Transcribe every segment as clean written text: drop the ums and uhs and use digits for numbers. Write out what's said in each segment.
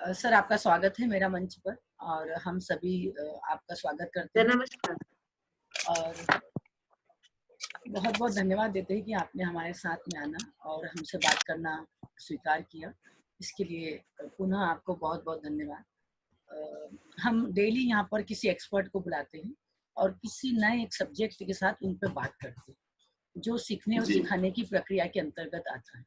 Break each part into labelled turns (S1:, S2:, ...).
S1: Sir आपका स्वागत है मेरा मंच पर और हम सभी आपका स्वागत करते हैं
S2: नमस्कार।
S1: और बहुत-बहुत धन्यवाद देते हैं कि आपने हमारे साथ में आना और हमसे बात करना स्वीकार किया। इसके लिए पुनः आपको बहुत-बहुत धन्यवाद। हम डेली यहाँ पर किसी एक्सपर्ट को बुलाते हैं और किसी नए एक सब्जेक्ट के साथ उन पे बात करते हैं, जो सीखने और
S3: जी।
S1: सिखाने की प्रक्रिया के अंतर्गत आता है।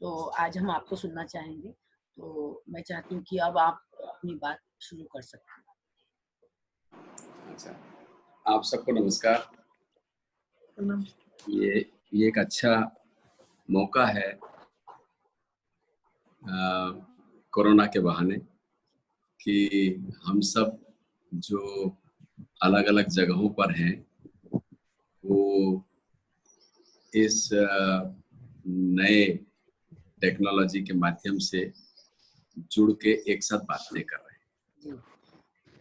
S1: तो आज हम आपको सुनना चाहेंगे, तो मैं चाहती हूँ कि अब आप अपनी बात शुरू कर सकते हैं।
S3: अच्छा, आप सबको नमस्कार। ये एक अच्छा मौका है कोरोना के बहाने कि हम सब जो अलग-अलग जगहों पर हैं, वो इस नए टेक्नोलॉजी के माध्यम से जुड़ के एक साथ बातें कर रहे हैं।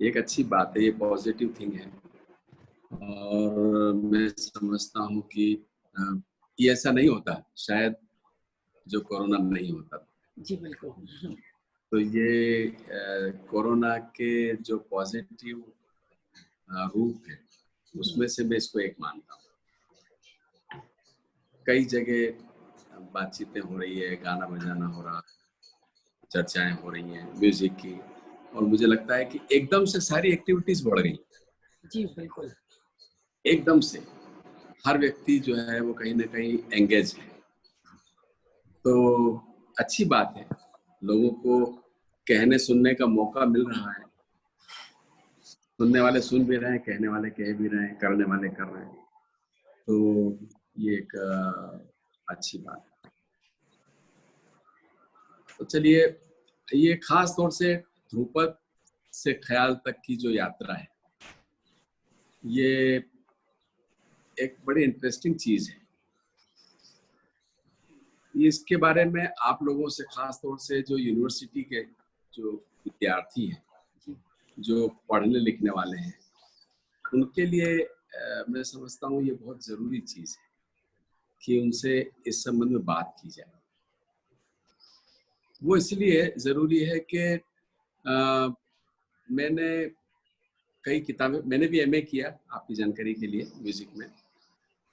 S3: एक अच्छी बात है, ये पॉजिटिव थिंग है और मैं समझता हूँ कि ये ऐसा नहीं होता शायद जो कोरोना नहीं होता।
S1: जी, बिल्कुल।
S3: तो ये कोरोना के जो पॉजिटिव रूप है, उसमें से मैं इसको एक मानता हूँ। कई जगह बातचीतें हो रही है, गाना बजाना हो रहा, चर्चाएं हो रही हैं म्यूजिक की, और मुझे लगता है कि एकदम से सारी एक्टिविटीज बढ़ गई।
S1: जी, बिल्कुल।
S3: एकदम से हर व्यक्ति जो है वो कहीं ना कहीं एंगेज है, तो अच्छी बात है। लोगों को कहने सुनने का मौका मिल रहा है, सुनने वाले सुन भी रहे हैं, कहने वाले कह भी रहे हैं, करने वाले कर रहे हैं, तो ये एक अच्छी बात है। तो चलिए, ये खास तौर से ध्रुपद से ख्याल तक की जो यात्रा है, ये एक बड़ी इंटरेस्टिंग चीज है। इसके बारे में आप लोगों से, खास तौर से जो यूनिवर्सिटी के जो विद्यार्थी हैं, जो पढ़ने लिखने वाले हैं, उनके लिए मैं समझता हूँ ये बहुत जरूरी चीज है कि उनसे इस संबंध में बात की जाए। वो इसलिए जरूरी है कि मैंने कई किताबें, मैंने भी एमए किया आपकी जानकारी के लिए म्यूजिक में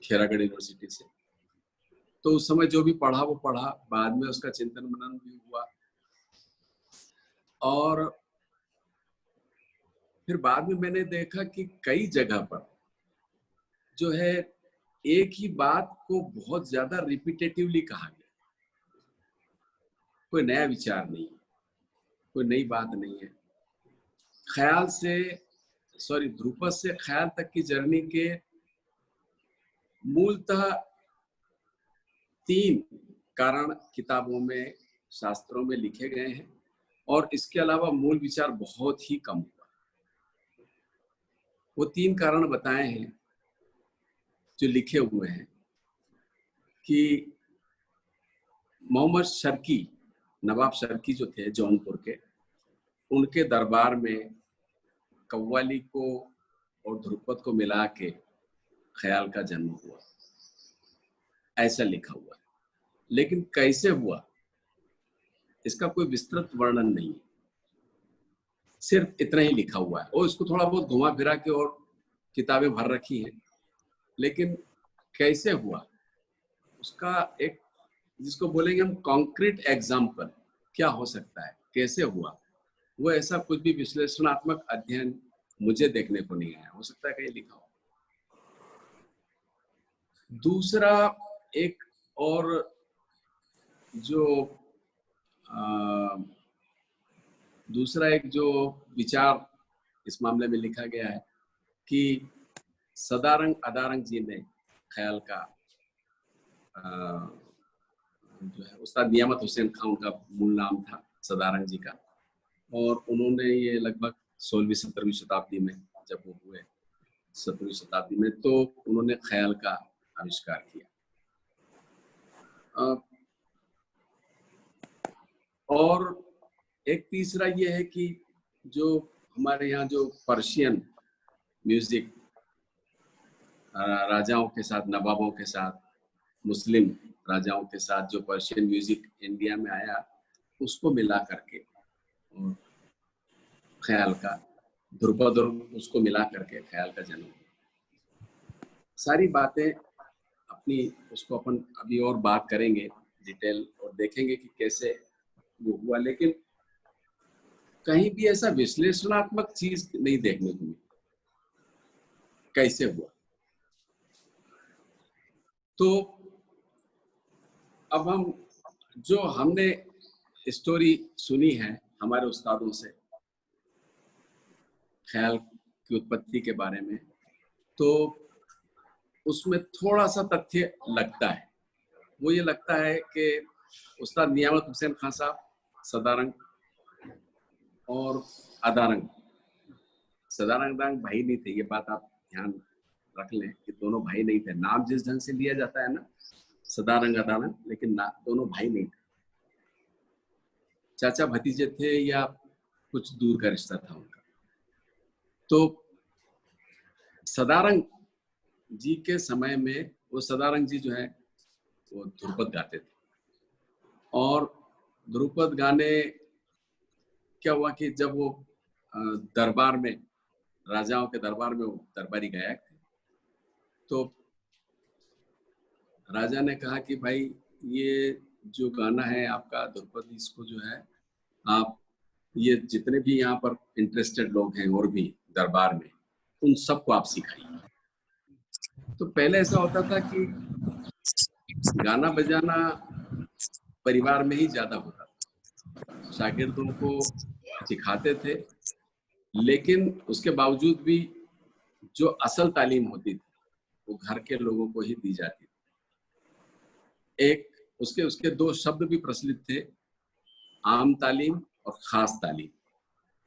S3: खेरागढ़ यूनिवर्सिटी से, तो उस समय जो भी पढ़ा वो पढ़ा, बाद में उसका चिंतन मनन भी हुआ और फिर बाद में मैंने देखा कि कई जगह पर जो है एक ही बात को बहुत ज्यादा रिपीटेटिवली कहा गया, कोई नया विचार नहीं, कोई नई बात नहीं है। ख्याल से ध्रुपद से ख्याल तक की जर्नी के मूलतः 3 कारण किताबों में, शास्त्रों में लिखे गए हैं और इसके अलावा मूल विचार बहुत ही कम हुआ। वो 3 कारण बताए हैं जो लिखे हुए हैं कि मोहम्मद शर्की, नवाब शर्की जो थे जौनपुर के, उनके दरबार में कव्वाली को और ध्रुपद को मिला के ख्याल का जन्म हुआ, ऐसा लिखा हुआ है। लेकिन कैसे हुआ इसका कोई विस्तृत वर्णन नहीं है, सिर्फ इतना ही लिखा हुआ है और इसको थोड़ा बहुत घुमा फिरा के और किताबें भर रखी हैं, लेकिन कैसे हुआ उसका एक, जिसको बोलेंगे हम कॉन्क्रीट एग्जाम्पल, क्या हो सकता है, कैसे हुआ, वो ऐसा कुछ भी विश्लेषणात्मक अध्ययन मुझे देखने को नहीं आया। हो सकता है कहीं लिखा हो। दूसरा एक और जो विचार इस मामले में लिखा गया है कि सदारंग अदारंग जी ने ख्याल का जो है, उस्ताद नियामत हुसैन खान उनका मूल नाम था, सदारंग जी का, और उन्होंने ये लगभग 16वीं-17वीं शताब्दी में जब वो हुए, 17वीं शताब्दी में, तो उन्होंने ख्याल का आविष्कार किया। और एक तीसरा ये है कि जो हमारे यहाँ जो पर्शियन म्यूजिक राजाओं के साथ, नवाबों के साथ, मुस्लिम राजाओं के साथ जो पर्शियन म्यूजिक इंडिया में आया, उसको मिला करके और ख्याल का, ध्रुपद और उसको मिला करके ख्याल का जन्म हुआ। सारी बातें अपनी उसको अपन अभी और बात करेंगे डिटेल और देखेंगे कि कैसे वो हुआ, लेकिन कहीं भी ऐसा विश्लेषणात्मक चीज नहीं देखने को मिली कैसे हुआ। तो अब हम जो हमने स्टोरी सुनी है हमारे उस्तादों से ख्याल की उत्पत्ति के बारे में, तो उसमें थोड़ा सा तथ्य लगता है। वो ये लगता है कि उस्ताद नियामत हुसैन खान साहब सदारंग और अदारंग, सदारंग भाई नहीं थे, ये बात आप ध्यान रख लें कि दोनों भाई नहीं थे। नाम जिस ढंग से लिया जाता है ना सदारंग अदारंग, लेकिन दोनों भाई नहीं थे, चाचा भतीजे थे या कुछ दूर का रिश्ता था उनका। तो सदारंग जी के समय में वो सदारंग जी जो है वो ध्रुपद गाते थे, और ध्रुपद गाने क्या हुआ कि जब वो दरबार में, राजाओं के दरबार में वो दरबारी गायक थे, तो राजा ने कहा कि भाई ये जो गाना है आपका ध्रुपद, इसको जो है आप ये जितने भी यहाँ पर इंटरेस्टेड लोग हैं और भी दरबार में, उन सबको आप सिखाइए। तो पहले ऐसा होता था कि गाना बजाना परिवार में ही ज्यादा होता था, शागिर्दों को सिखाते थे, लेकिन उसके बावजूद भी जो असल तालीम होती थी वो घर के लोगों को ही दी जाती थी। एक उसके उसके दो शब्द भी प्रचलित थे, आम तालीम और खास तालीम।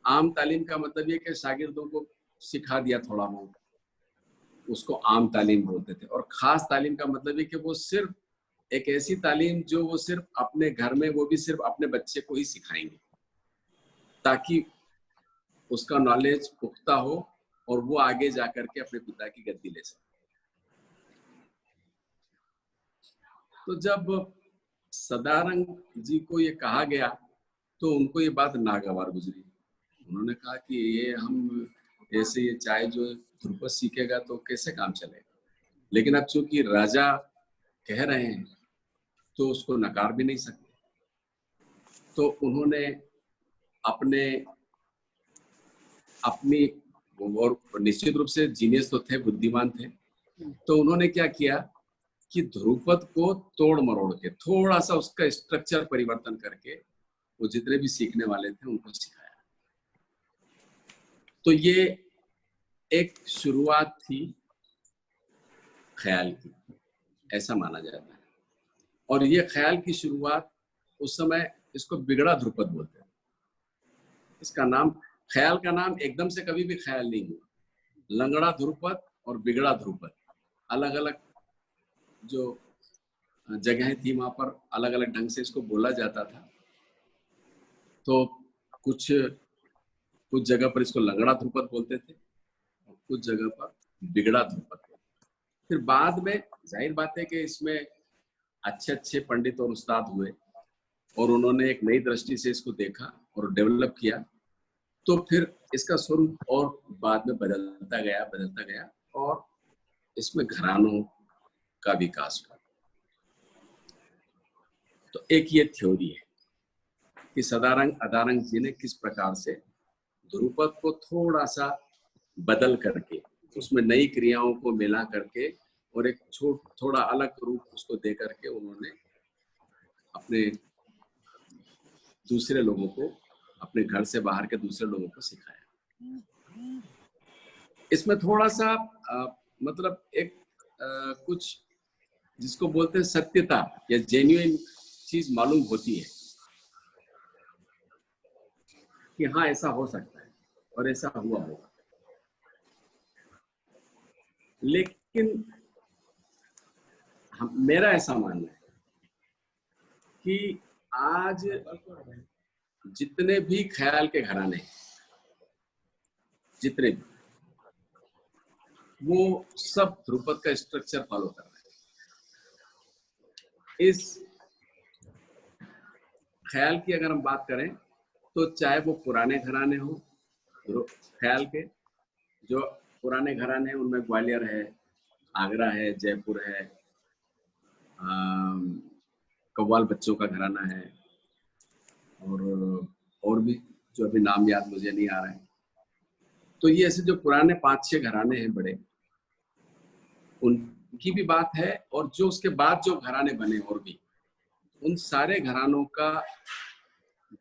S3: आम तालीम का मतलब ये कि शागिर्दों को सिखा दिया थोड़ा बहुत, उसको आम तालीम बोलते थे। और खास तालीम का मतलब ये कि वो सिर्फ एक ऐसी तालीम जो वो सिर्फ अपने घर में, वो भी सिर्फ अपने बच्चे को ही सिखाएंगे, ताकि उसका नॉलेज पुख्ता हो और वो आगे जाकर के अपने पिता की गद्दी ले सके। तो जब सदारंग जी को ये कहा गया तो उनको ये बात नागवार गुजरी। उन्होंने कहा कि ये हम ऐसे ये चाहे जो ध्रुपद सीखेगा तो कैसे काम चलेगा, लेकिन अब चूंकि राजा कह रहे हैं तो उसको नकार भी नहीं सकते। तो उन्होंने अपनी और निश्चित रूप से जीनियस तो थे, बुद्धिमान थे, तो उन्होंने क्या किया कि ध्रुपद को तोड़ मरोड़ के थोड़ा सा उसका स्ट्रक्चर परिवर्तन करके वो जितने भी सीखने वाले थे उनको सिखाया। तो ये एक शुरुआत थी ख्याल की, ऐसा माना जाता है। और ये ख्याल की शुरुआत उस समय, इसको बिगड़ा ध्रुपद बोलते हैं। इसका नाम, ख्याल का नाम एकदम से कभी भी ख्याल नहीं हुआ। लंगड़ा ध्रुपद और बिगड़ा ध्रुपद, अलग अलग जो जगह थी वहां पर अलग अलग ढंग से इसको बोला जाता था। तो कुछ जगह पर इसको लंगड़ा ध्रुपद बोलते थे और कुछ जगह पर बिगड़ा ध्रुपद। फिर बाद में जाहिर बात है कि इसमें अच्छे अच्छे पंडित और उस्ताद हुए और उन्होंने एक नई दृष्टि से इसको देखा और डेवलप किया। तो फिर इसका स्वरूप और बाद में बदलता गया और इसमें घरानों का विकास हुआ। तो एक ये थ्योरी है कि सदारंग अदारंग जी ने किस प्रकार से ध्रुपद को थोड़ा सा बदल करके उसमें नई क्रियाओं को मिला करके और एक थोड़ा अलग रूप उसको दे करके उन्होंने अपने दूसरे लोगों को, अपने घर से बाहर के दूसरे लोगों को सिखाया। इसमें थोड़ा सा मतलब एक कुछ जिसको बोलते हैं सत्यता या जेन्युइन चीज मालूम होती है कि हाँ ऐसा हो सकता है और ऐसा हुआ होगा। लेकिन मेरा ऐसा मानना है कि आज जितने भी ख्याल के घराने, जितने भी, वो सब ध्रुपद का स्ट्रक्चर फॉलो कर रहे हैं। इस ख्याल की अगर हम बात करें तो चाहे वो पुराने घराने हो ख्याल के जो पुराने घराने हैं उनमें ग्वालियर है, आगरा है, जयपुर है, कव्वाल बच्चों का घराना है, और भी जो अभी नाम याद मुझे नहीं आ रहा है। तो ये ऐसे जो पुराने 5-6 घराने हैं बड़े, उनकी भी बात है, और जो उसके बाद जो घराने बने और भी, उन सारे घरानों का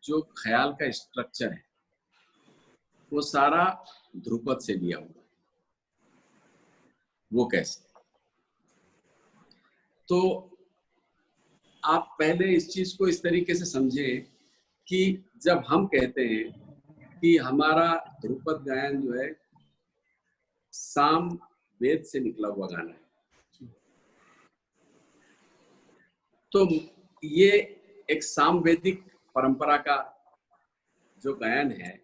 S3: जो ख्याल का स्ट्रक्चर है वो सारा ध्रुपद से लिया हुआ। वो कैसे? तो आप पहले इस चीज को इस तरीके से समझें कि जब हम कहते हैं कि हमारा ध्रुपद गायन जो है साम वेद से निकला हुआ गाना है, तो ये एक सामवेदिक परंपरा का जो गायन है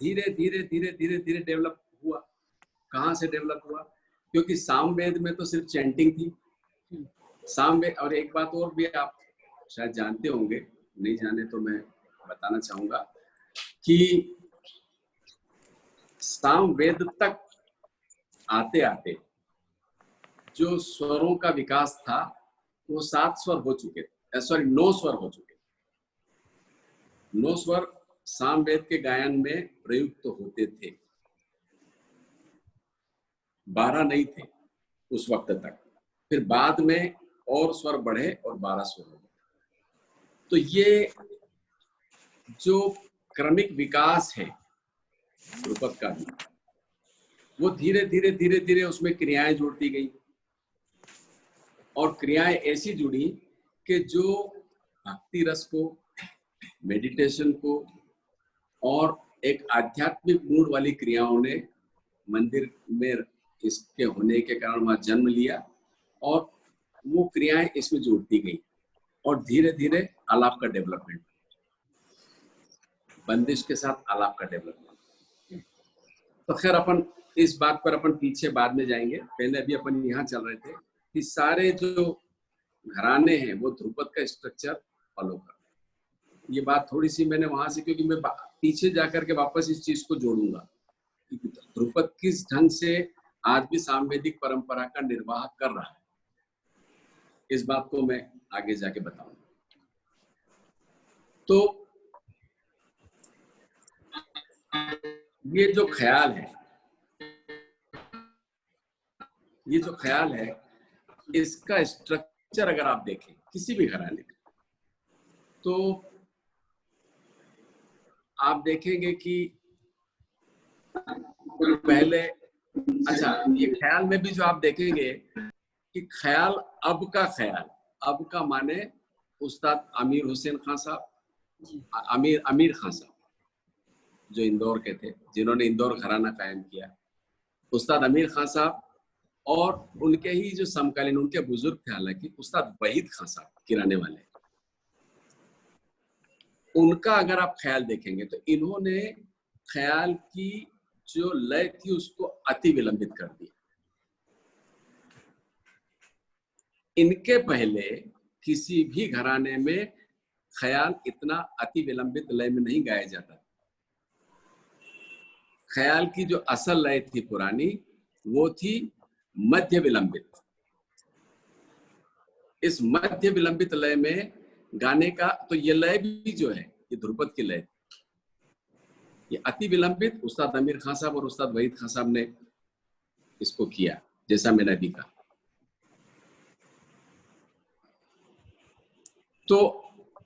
S3: धीरे धीरे धीरे धीरे धीरे डेवलप हुआ। कहाँ से डेवलप हुआ? क्योंकि सामवेद में तो सिर्फ चैंटिंग थी। सामवेद, और एक बात और भी आप शायद जानते होंगे, नहीं जाने तो मैं बताना चाहूंगा कि सामवेद तक आते आते जो स्वरों का विकास था वो 7 स्वर हो चुके थे, सॉरी 9 स्वर हो चुके। 9 स्वर सामवेद के गायन में प्रयुक्त होते थे, 12 नहीं थे उस वक्त तक। फिर बाद में और स्वर बढ़े और 12 स्वर हो गए। तो ये जो क्रमिक विकास है ध्रुपद का भी, वो धीरे धीरे धीरे धीरे उसमें क्रियाएं जोड़ती गई, और क्रियाएं ऐसी जुड़ी कि जो भक्ति रस को, मेडिटेशन को और एक आध्यात्मिक मूड वाली क्रियाओं ने मंदिर में इसके होने के कारण वहां जन्म लिया, और वो क्रियाएं इसमें जोड़ती गई, और धीरे धीरे आलाप का डेवलपमेंट, बंदिश के साथ आलाप का डेवलपमेंट। तो खैर अपन इस बात पर अपन पीछे बाद में जाएंगे, पहले अभी अपन यहाँ चल रहे थे कि सारे जो घराने हैं वो ध्रुपद का स्ट्रक्चर फॉलो करते हैं। ये बात थोड़ी सी मैंने वहां से, क्योंकि मैं पीछे जाकर के वापस इस चीज को जोड़ूंगा कि ध्रुपद किस ढंग से आज भी सामवेदिक परंपरा का निर्वाह कर रहा है, इस बात को मैं आगे जाके बताऊंगा। तो ये जो ख्याल है, ये जो ख्याल है, इसका स्ट्रक्चर अगर आप देखें किसी भी घराने का, तो आप देखेंगे कि पहले, अच्छा ये ख्याल में भी जो आप देखेंगे कि ख्याल, अब का ख्याल, अब का माने उस्ताद अमीर हुसैन खान साहब, अमीर खान साहब जो इंदौर के थे, जिन्होंने इंदौर घराना कायम किया, उस्ताद अमीर खान साहब, और उनके ही जो समकालीन उनके बुजुर्ग थे हालांकि, उस्ताद वहीद खान साहब किराने वाले, उनका अगर आप ख्याल देखेंगे तो इन्होंने ख्याल की जो लय थी उसको अति विलंबित कर दिया। इनके पहले किसी भी घराने में ख्याल इतना अति विलंबित लय में नहीं गाया जाता। ख्याल की जो असल लय थी पुरानी, वो थी मध्य विलंबित। इस मध्य विलंबित लय में गाने का, तो ये लय भी जो है ये ध्रुपद की लय, ये अति विलंबित उस्ताद अमीर खान साहब और उस्ताद वहीद खान साहब ने इसको किया, जैसा मैंने अभी कहा। तो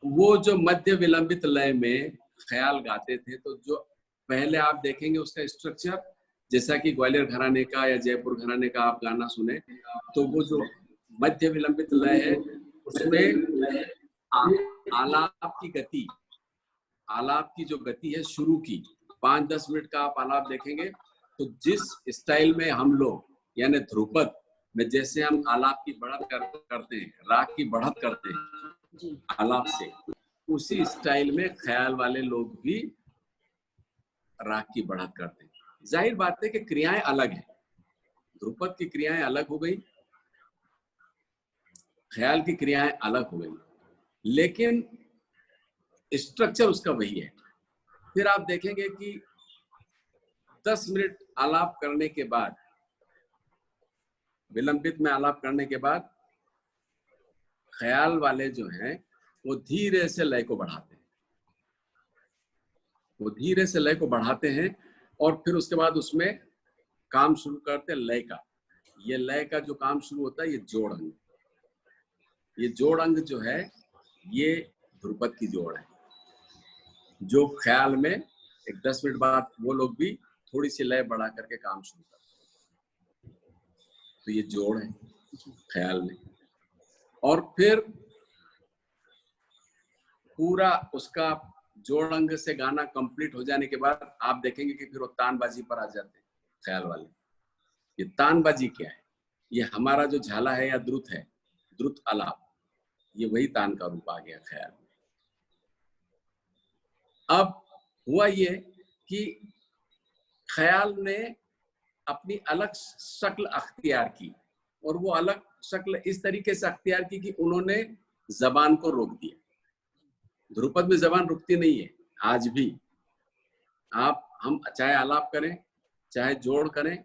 S3: वो जो मध्य विलंबित लय में ख्याल गाते थे, तो जो पहले आप देखेंगे उसका स्ट्रक्चर, जैसा कि ग्वालियर घराने का या जयपुर घराने का आप गाना सुने, तो वो जो मध्य विलंबित लय है उसमें आलाप की गति, आलाप की जो गति है शुरू की 5-10 मिनट का आप आलाप देखेंगे, तो जिस स्टाइल में हम लोग यानी ध्रुपद में जैसे हम आलाप की बढ़त करते हैं, राग की बढ़त करते हैं आलाप से, उसी स्टाइल में ख्याल वाले लोग भी राग की बढ़त करते हैं। जाहिर बात है कि क्रियाएं अलग हैं, ध्रुपद की क्रियाएं अलग हो गई, ख्याल की क्रियाएं अलग हो गई, लेकिन स्ट्रक्चर उसका वही है। फिर आप देखेंगे कि 10 मिनट आलाप करने के बाद, विलंबित में आलाप करने के बाद ख्याल वाले जो हैं वो धीरे से लय को बढ़ाते हैं, वो धीरे से लय को बढ़ाते हैं और फिर उसके बाद उसमें काम शुरू करते हैं लय का। ये लय का जो काम शुरू होता है ये जोड़ अंग, ये जोड़ अंग जो है ये ध्रुपद की जोड़ है, जो ख्याल में एक 10 मिनट बाद वो लोग भी थोड़ी सी लय बढ़ा करके काम शुरू करते हैं। तो ये जोड़ है ख्याल में। और फिर पूरा उसका जोड़ अंग से गाना कंप्लीट हो जाने के बाद आप देखेंगे कि फिर वो तानबाजी पर आ जाते हैं ख्याल वाले। ये तानबाजी क्या है? ये हमारा जो झाला है या द्रुत है, द्रुत आलाप, ये वही तान का रूप आ गया ख्याल में। अब हुआ ये कि ख्याल ने अपनी अलग शक्ल अख्तियार की, और वो अलग शक्ल इस तरीके से अख्तियार की कि उन्होंने जबान को रोक दिया। ध्रुपद में जबान रुकती नहीं है आज भी। हम चाहे आलाप करें, चाहे जोड़ करें,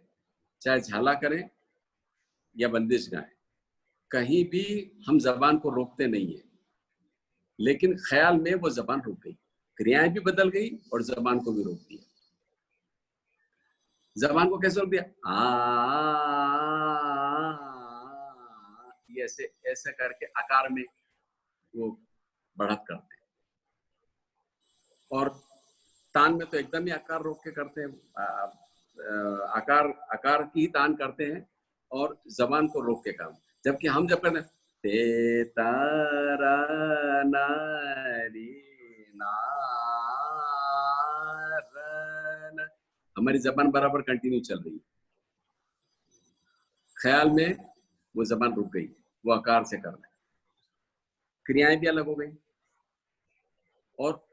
S3: चाहे झाला करें या बंदिश गाएं, कहीं भी हम जबान को रोकते नहीं है। लेकिन ख्याल में वो जबान रुक गई, क्रियाएं भी बदल गई और जबान को भी रोक दिया। जबान को कैसे रोक दिया? ये ऐसे ऐसे करके आकार में वो बढ़त करते हैं, और तान में तो एकदम ही आकार रोक के करते हैं, आकार की ही तान करते हैं और जबान को रोक के काम। जबकि हम जब करते हैं ते तारा नारी नारन, हमारी जबान बराबर कंटिन्यू चल रही है। ख्याल में वो जबान रुक गई, वो आकार से कर रहे हैं, क्रियाएं भी अलग हो गई, और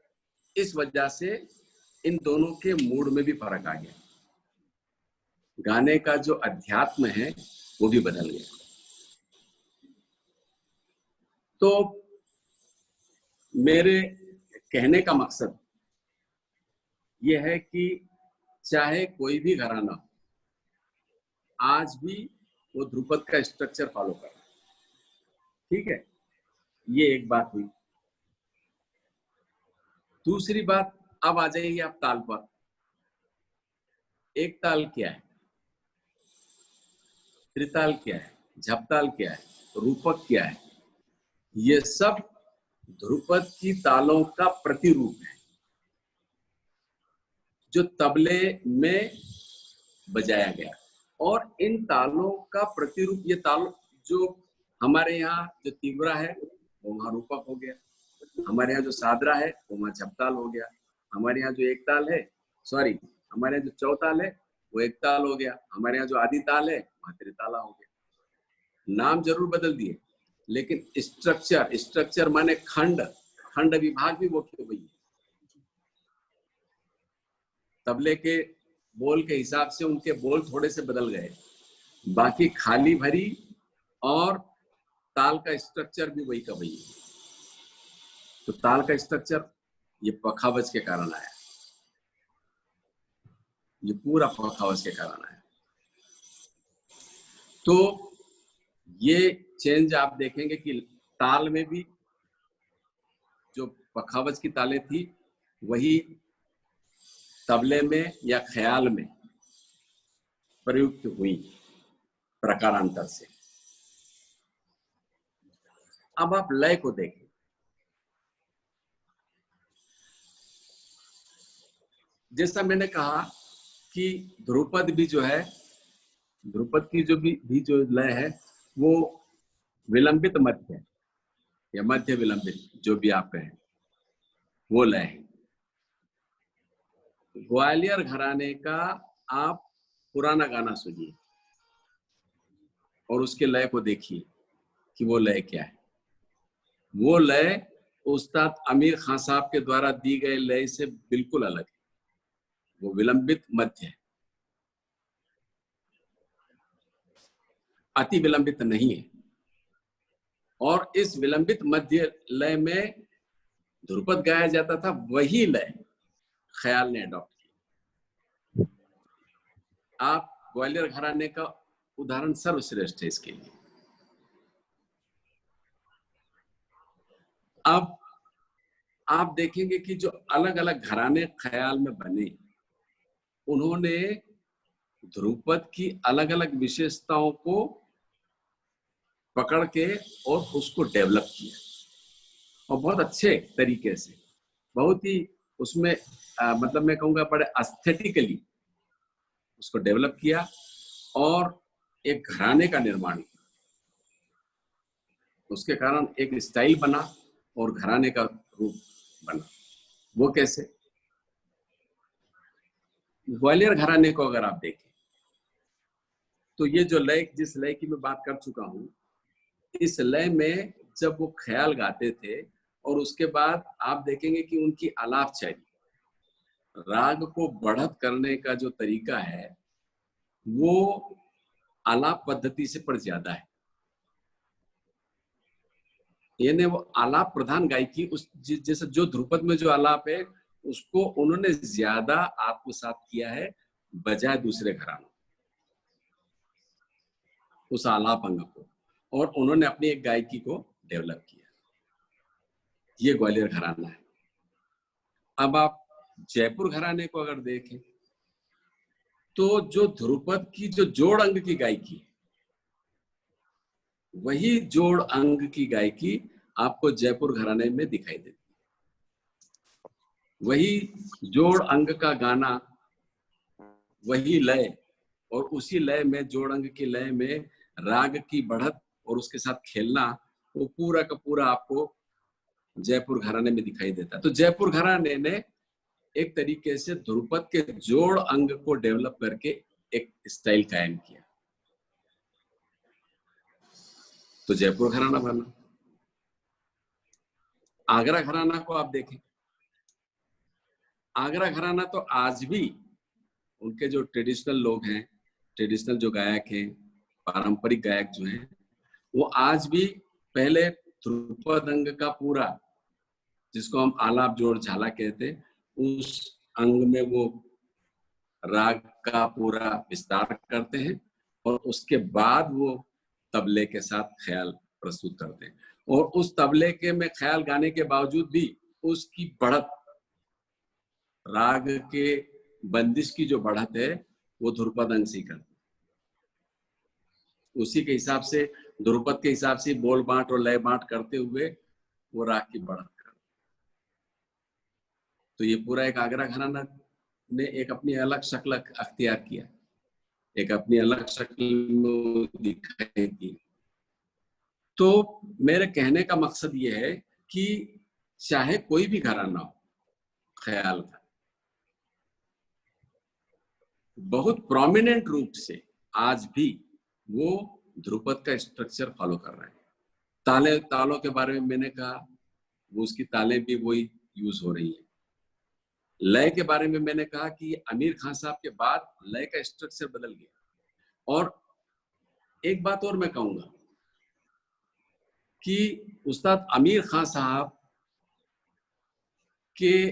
S3: इस वजह से इन दोनों के मूड में भी फर्क आ गया। गाने का जो अध्यात्म है वो भी बदल गया। तो मेरे कहने का मकसद ये है कि चाहे कोई भी घराना हो, आज भी वो ध्रुपद का स्ट्रक्चर फॉलो कर रहा है। ठीक है, ये एक बात हुई। दूसरी बात, अब आ जाइए आप ताल पर। एक ताल क्या है, त्रिताल क्या है, झपताल क्या है, रूपक क्या है, ये सब ध्रुपद की तालों का प्रतिरूप है जो तबले में बजाया गया। और इन तालों का प्रतिरूप, ये ताल जो हमारे यहाँ जो तीव्रा है वो वहां रूपक हो गया, हमारे यहाँ जो सादरा है वो वहां झपताल हो गया, हमारे यहाँ जो एक ताल है, हमारे यहाँ जो चौताल है वो एक ताल हो गया, हमारे यहाँ जो आदि ताल है वहां त्रिताला हो गया। नाम जरूर बदल दिए, लेकिन स्ट्रक्चर माने खंड विभाग भी वो क्यों वही है। तबले के बोल के हिसाब से उनके बोल थोड़े से बदल गए, बाकी खाली भरी और ताल का स्ट्रक्चर भी वही का वही है। तो ताल का स्ट्रक्चर ये पखावज के कारण आया, ये पूरा पखावज के कारण आया। तो ये चेंज आप देखेंगे कि ताल में भी जो पखावज की तालें थी वही तबले में या ख्याल में प्रयुक्त हुई प्रकारांतर से। अब आप लय को देखें। जैसा मैंने कहा कि ध्रुपद भी जो है, ध्रुपद की जो भी जो लय है वो विलंबित मध्य है या मध्य विलंबित, जो भी आप कहें, वो लय है। ग्वालियर घराने का आप पुराना गाना सुनिए और उसके लय को देखिए कि वो लय क्या है। वो लय उस्ताद आमिर खान साहब के द्वारा दी गए लय से बिल्कुल अलग है, वो विलंबित मध्य है, अति विलंबित नहीं है। और इस विलंबित मध्य लय में ध्रुपद गाया जाता था, वही लय ख्याल ने अडॉप्ट किया। आप ग्वालियर घराने का उदाहरण सर्वश्रेष्ठ है इसके लिए। अब आप देखेंगे कि जो अलग अलग घराने ख्याल में बने, उन्होंने ध्रुपद की अलग अलग विशेषताओं को पकड़ के और उसको डेवलप किया, और बहुत अच्छे तरीके से, बहुत ही उसमें मतलब मैं कहूँगा बड़े एस्थेटिकली उसको डेवलप किया और एक घराने का निर्माण किया। उसके कारण एक स्टाइल बना और घराने का रूप बना। वो कैसे? ग्वालियर घराने को अगर आप देखें तो ये जो लय, जिस लय की मैं बात कर चुका हूं, इस लय में जब वो ख्याल गाते थे और उसके बाद आप देखेंगे कि उनकी आलाप शैली, राग को बढ़त करने का जो तरीका है वो आलाप पद्धति से पर ज्यादा है। यानी वो आलाप प्रधान गायकी, उस जैसे जो ध्रुपद में जो आलाप है उसको उन्होंने ज्यादा आत्मसात किया है बजाय दूसरे घरानों, उस आलाप अंग को, और उन्होंने अपनी एक गायकी को डेवलप किया। ये ग्वालियर घराना है। अब आप जयपुर घराने को अगर देखें तो जो ध्रुपद की जो जोड़ अंग की गायकी, वही जोड़ अंग की गायकी आपको जयपुर घराने में दिखाई देती है। वही जोड़ अंग का गाना, वही लय, और उसी लय में, जोड़ अंग की लय में राग की बढ़त और उसके साथ खेलना, वो पूरा का पूरा आपको जयपुर घराने में दिखाई देता है। तो जयपुर घराने ने एक तरीके से ध्रुपद के जोड़ अंग को डेवलप करके एक स्टाइल कायम किया, तो जयपुर घराना बना। आगरा घराना को आप देखें, आगरा घराना तो आज भी उनके जो ट्रेडिशनल लोग हैं, ट्रेडिशनल जो गायक हैं, पारंपरिक गायक जो हैं, वो आज भी पहले ध्रुपद अंग का पूरा, जिसको हम आलाप जोड़ झाला कहते हैं, उस अंग में वो राग का पूरा विस्तार करते हैं और उसके बाद वो तबले के साथ ख्याल प्रस्तुत करते हैं, और उस तबले के में ख्याल गाने के बावजूद भी उसकी बढ़त, राग के बंदिश की जो बढ़त है वो ध्रुपद अंग से करते, उसी के हिसाब से, ध्रुपद के हिसाब से बोल बांट और लय बांट करते हुए वो राग की बढ़त करते। तो ये पूरा एक आगरा घराना ने एक अपनी अलग शक्ल अख्तियार किया, एक अपनी अलग शक्ल दिखाई दी। तो मेरे कहने का मकसद ये है कि चाहे कोई भी घराना हो ख्याल का, बहुत प्रोमिनेंट रूप से आज भी वो ध्रुपद का स्ट्रक्चर फॉलो कर रहे हैं। ताले, तालों के बारे में मैंने कहा, वो उसकी तालें भी वही यूज हो रही है। लय के बारे में मैंने कहा कि आमिर खान साहब के बाद लय का स्ट्रक्चर बदल गया। और एक बात और मैं कहूंगा कि उस्ताद आमिर खान साहब के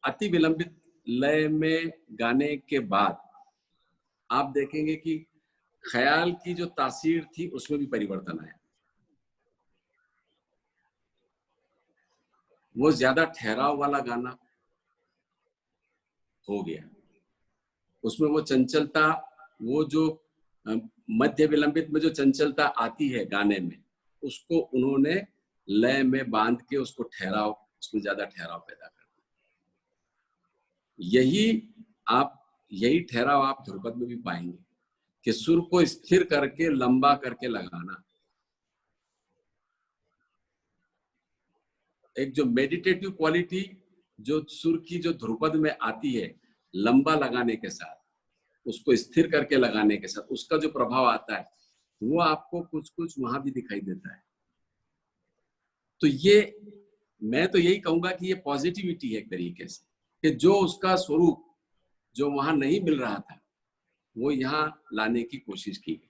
S3: अति विलंबित लय में गाने के बाद आप देखेंगे कि ख्याल की जो तासीर थी उसमें भी परिवर्तन आया। वो ज्यादा ठहराव वाला गाना हो गया, उसमें वो चंचलता, वो जो मध्य विलंबित में जो चंचलता आती है गाने में, उसको उन्होंने लय में बांध के उसको ठहराव, उसमें ज्यादा ठहराव पैदा कर दिया। यही ठहराव आप ध्रुपद में भी पाएंगे कि सुर को स्थिर करके लंबा करके लगाना, एक जो मेडिटेटिव क्वालिटी जो सुर की जो ध्रुपद में आती है, लंबा लगाने के साथ, उसको स्थिर करके लगाने के साथ उसका जो प्रभाव आता है, वो आपको कुछ कुछ वहां भी दिखाई देता है। तो ये, मैं तो यही कहूंगा कि ये पॉजिटिविटी है एक तरीके से, कि जो उसका स्वरूप जो वहां नहीं मिल रहा था वो यहाँ लाने की कोशिश की गई।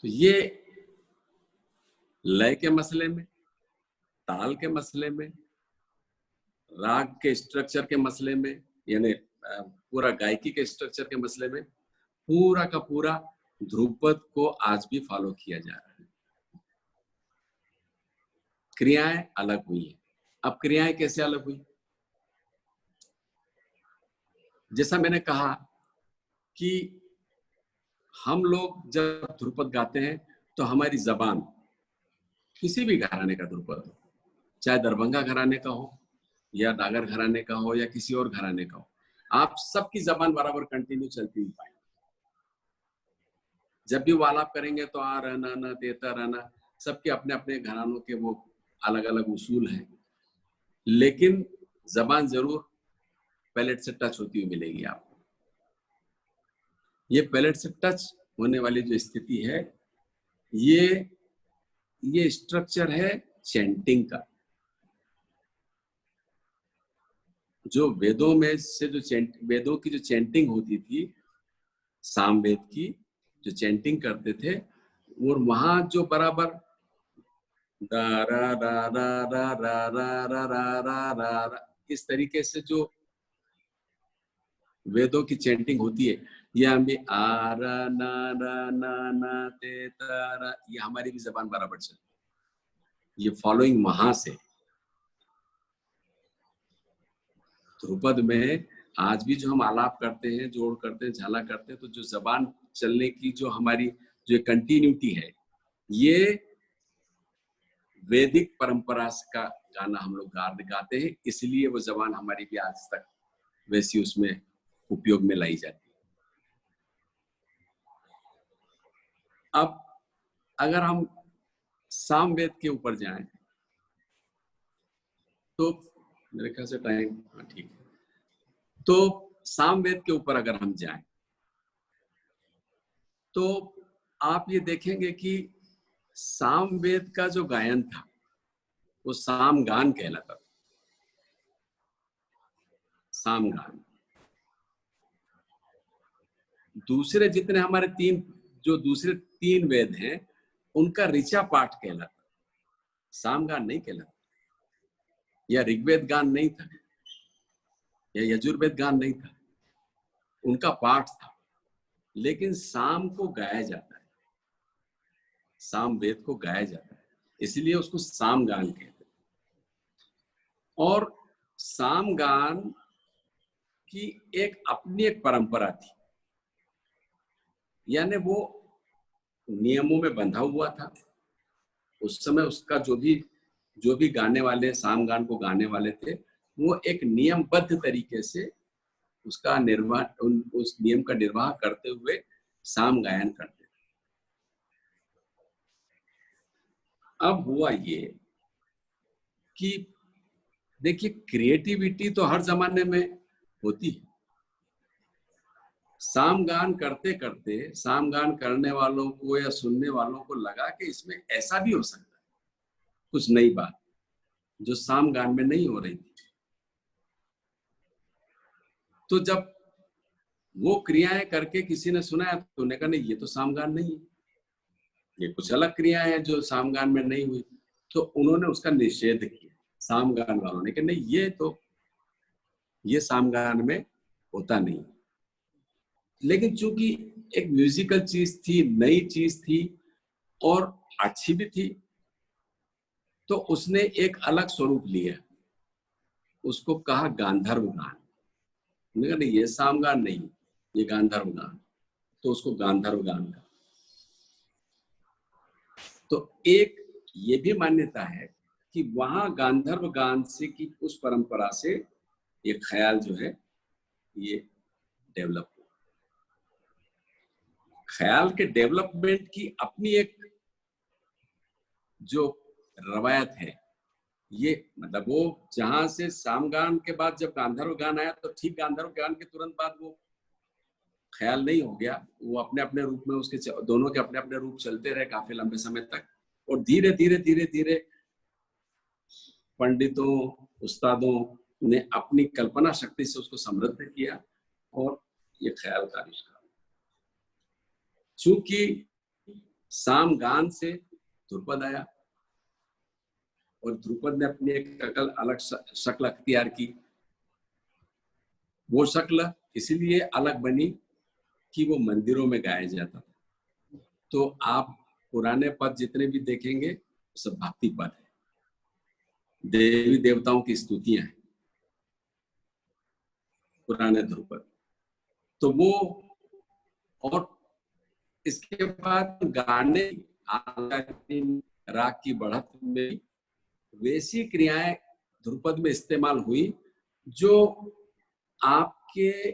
S3: तो ये लय के मसले में, ताल के मसले में, राग के स्ट्रक्चर के मसले में, यानी पूरा गायकी के स्ट्रक्चर के मसले में पूरा का पूरा ध्रुपद को आज भी फॉलो किया जा रहा है। क्रियाएं अलग हुई है। अब क्रियाएं कैसे अलग हुई? जैसा मैंने कहा कि हम लोग जब ध्रुपद गाते हैं तो हमारी जबान, किसी भी घराने का ध्रुपद हो, चाहे दरभंगा घराने का हो या डागर घराने का हो या किसी और घराने का हो, आप सबकी जबान बराबर कंटिन्यू चलती हुई पाएंगे। जब भी वो आलाप करेंगे तो आ रहना ना देता रहना, सबके अपने अपने घरानों के वो अलग अलग उसूल हैं, लेकिन जबान जरूर पैलेट से टच होती हुई मिलेगी आपको। ये पैलेट से टच होने वाली जो स्थिति है, ये स्ट्रक्चर है चैंटिंग का। जो वेदों में से जो वेदों की जो चैंटिंग होती थी, सामवेद की जो चैंटिंग करते थे, और वहां जो बराबर रा रा रा रा रा रा रा रा रा रा रा इस तरीके से जो वेदों की चैंटिंग होती है, ये हम भी आ रा ना रा ना ना ते ता रा, ये हमारी भी जबान बराबर चलती है। ये फॉलोइंग वहां से। ध्रुपद में आज भी जो हम आलाप करते हैं, जोड़ करते हैं, झाला करते हैं, तो जो जबान चलने की जो हमारी जो कंटिन्यूटी है, ये वैदिक परंपरा का गाना हम लोग गाते हैं, इसलिए वो जबान हमारी भी आज तक वैसी उसमें उपयोग में लाई जाती है। अब अगर हम सामवेद के ऊपर जाएं तो मेरे ख्याल से टाइम ठीक है, तो सामवेद के ऊपर अगर हम जाएं तो आप ये देखेंगे कि सामवेद का जो गायन था वो सामगान कहलाता था। सामगान। दूसरे जितने हमारे दूसरे तीन वेद हैं, उनका ऋचा पाठ कहलाता, सामगान नहीं कहलाता। या ऋग्वेद गान नहीं था, या यजुर्वेद गान नहीं था, उनका पाठ था। लेकिन साम को गाया जाता है, साम वेद को गाया जाता है, इसलिए उसको सामगान कहते हैं। और सामगान की एक अपनी एक परंपरा थी, यानी वो नियमों में बंधा हुआ था। उस समय उसका जो भी गाने वाले, सामगान को गाने वाले थे, वो एक नियमबद्ध तरीके से उसका निर्वाह, उस नियम का निर्वाह करते हुए साम गायन करते थे। अब हुआ ये कि देखिए, क्रिएटिविटी तो हर जमाने में होती है। सामगान करते करते सामगान करने वालों को या सुनने वालों को लगा कि इसमें ऐसा भी हो सकता है, कुछ नई बात जो सामगान में नहीं हो रही थी। तो जब वो क्रियाएं करके किसी ने सुनाया तो उन्होंने कहा नहीं, ये तो सामगान नहीं है, ये कुछ अलग क्रियाएं हैं जो सामगान में नहीं हुई। तो उन्होंने उसका निषेध किया, सामगान वालों ने, कि नहीं, ये सामगान में होता नहीं। लेकिन चूंकि एक म्यूजिकल चीज थी, नई चीज थी और अच्छी भी थी, तो उसने एक अलग स्वरूप लिया, उसको कहा गांधर्व गान। उन्होंने कहा नहीं, ये सामगान नहीं, ये गांधर्व गान, तो उसको गांधर्व गान कहा। तो एक ये भी मान्यता है कि वहां गांधर्व गान से की उस परंपरा से ये ख्याल जो है ये डेवलप हुआ। ख्याल के डेवलपमेंट की अपनी एक जो रवायत है, ये मतलब वो जहां से सामगान के बाद जब गांधर्व गान आया, तो ठीक गांधर्व गान के तुरंत बाद वो ख्याल नहीं हो गया, वो अपने अपने रूप में उसके दोनों के अपने अपने रूप चलते रहे काफी लंबे समय तक। और धीरे धीरे धीरे धीरे पंडितों, उस्तादों ने अपनी कल्पना शक्ति से उसको समृद्ध किया और ये ख्याल का आविष्कार। चूंकि सामगान से ध्रुपद आया, और ध्रुपद ने अपनी एक अलग शक्ल अख्तियार की। वो शक्ल इसीलिए अलग बनी कि वो मंदिरों में गाया जाता था। तो आप पुराने पद जितने भी देखेंगे सब भक्ति पद है, देवी देवताओं की स्तुतियां हैं पुराने ध्रुपद। तो वो, और इसके बाद गाने राग की बढ़त में वैसी क्रियाएं ध्रुपद में इस्तेमाल हुई जो आपके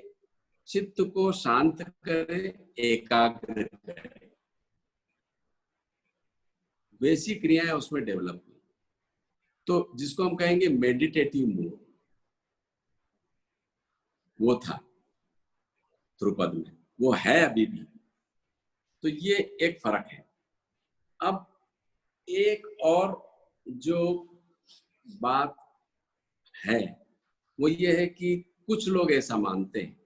S3: चित्त को शांत करे, एकाग्र करे, वैसी क्रियाएं उसमें डेवलप हुई। तो जिसको हम कहेंगे मेडिटेटिव मूड, वो था ध्रुपद में, वो है अभी भी। तो ये एक फर्क है। अब एक और जो बात है वो ये है कि कुछ लोग ऐसा मानते हैं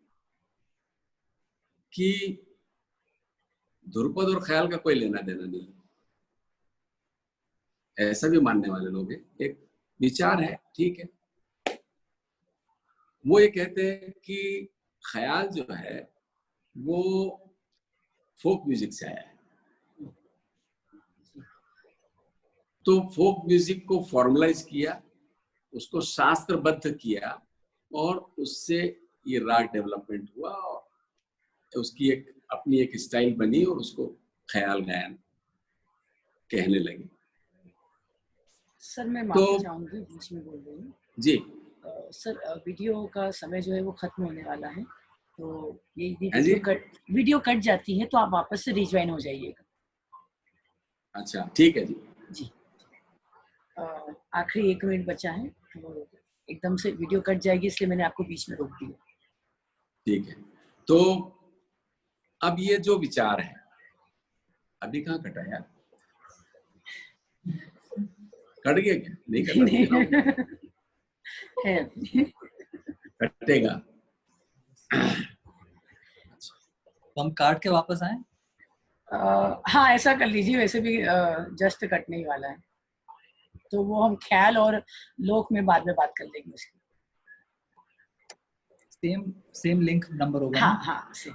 S3: कि ध्रुपद और ख्याल का कोई लेना देना नहीं, ऐसा भी मानने वाले लोग हैं। एक विचार है, ठीक है। वो ये कहते हैं कि ख्याल जो है वो फोक म्यूजिक से आया है। तो फोक म्यूजिक को फॉर्मलाइज किया, उसको शास्त्रबद्ध किया, और उससे ये राग डेवलपमेंट हुआ, और उसकी एक अपनी एक स्टाइल बनी, और उसको ख्याल गायन कहने लगे।
S1: सर मैं माफी चाहूंगी, बीच में बोल रही हूँ
S3: जी।
S1: सर, वीडियो का समय जो है वो खत्म होने वाला है, तो ये वीडियो कट जाती है तो आप वापस से रिज्वाइन हो जाइएगा।
S3: अच्छा, ठीक है जी।
S1: जी, आखिरी 1 मिनट बचा है, तो एकदम से वीडियो कट जाएगी, इसलिए मैंने आपको बीच में रोक दिया।
S3: ठीक है। तो अब ये जो विचार है, अभी कहाँ कटा यार? कट गया क्या? नहीं कटा
S1: है
S3: कटेगा।
S2: हम काट के वापस आए?
S1: हाँ, ऐसा कर लीजिए, वैसे भी जस्ट कटने ही वाला है, तो वो हम ख्याल और लोक में बाद में बात कर लेंगे उसकी।
S2: सेम लिंक नंबर होगा।
S1: हाँ हाँ, सेम।